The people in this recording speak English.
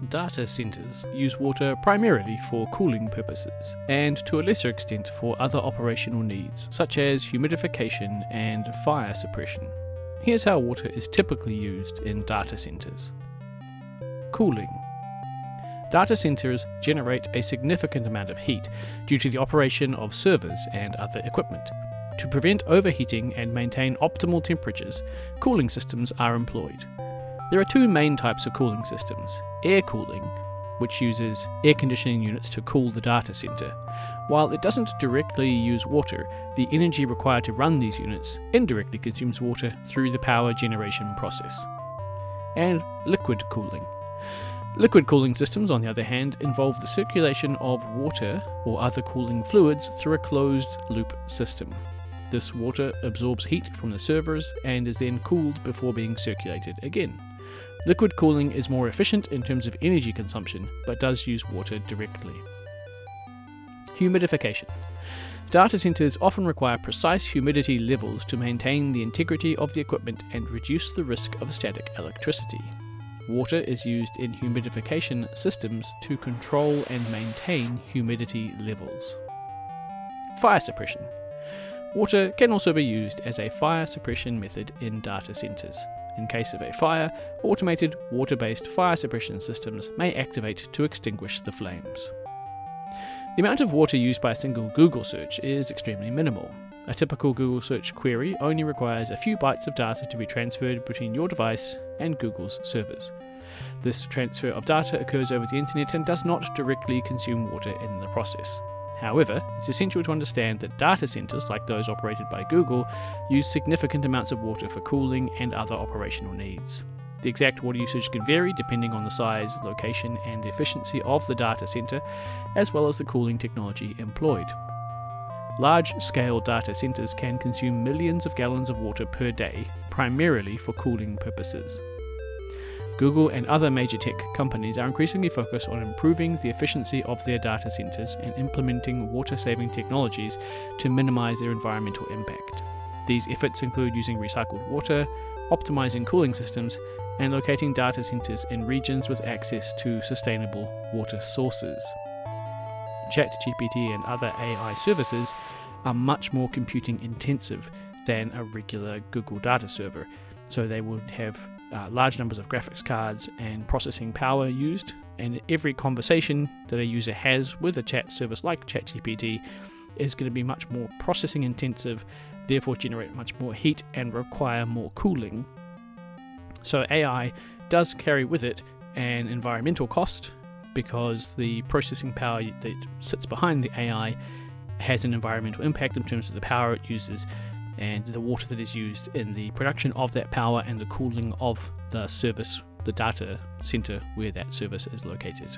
Data centers use water primarily for cooling purposes, and to a lesser extent for other operational needs, such as humidification and fire suppression. Here's how water is typically used in data centers. Cooling. Data centers generate a significant amount of heat due to the operation of servers and other equipment. To prevent overheating and maintain optimal temperatures, cooling systems are employed. There are two main types of cooling systems: air cooling, which uses air conditioning units to cool the data center. While it doesn't directly use water, the energy required to run these units indirectly consumes water through the power generation process. And liquid cooling. Liquid cooling systems, on the other hand, involve the circulation of water or other cooling fluids through a closed-loop system. This water absorbs heat from the servers and is then cooled before being circulated again. Liquid cooling is more efficient in terms of energy consumption, but does use water directly. Humidification. Data centers often require precise humidity levels to maintain the integrity of the equipment and reduce the risk of static electricity. Water is used in humidification systems to control and maintain humidity levels. Fire suppression. Water can also be used as a fire suppression method in data centers. In case of a fire, automated water-based fire suppression systems may activate to extinguish the flames. The amount of water used by a single Google search is extremely minimal. A typical Google search query only requires a few bytes of data to be transferred between your device and Google's servers. This transfer of data occurs over the internet and does not directly consume water in the process. However, it's essential to understand that data centers, like those operated by Google, use significant amounts of water for cooling and other operational needs. The exact water usage can vary depending on the size, location, and efficiency of the data center, as well as the cooling technology employed. Large-scale data centers can consume millions of gallons of water per day, primarily for cooling purposes. Google and other major tech companies are increasingly focused on improving the efficiency of their data centers and implementing water-saving technologies to minimize their environmental impact. These efforts include using recycled water, optimizing cooling systems, and locating data centers in regions with access to sustainable water sources. ChatGPT and other AI services are much more computing intensive than a regular Google data server, so they would have large numbers of graphics cards and processing power used, and every conversation that a user has with a chat service like ChatGPT is going to be much more processing intensive, therefore generate much more heat and require more cooling. So AI does carry with it an environmental cost, because the processing power that sits behind the AI has an environmental impact in terms of the power it uses and the water that is used in the production of that power and the cooling of the service, the data center where that service is located.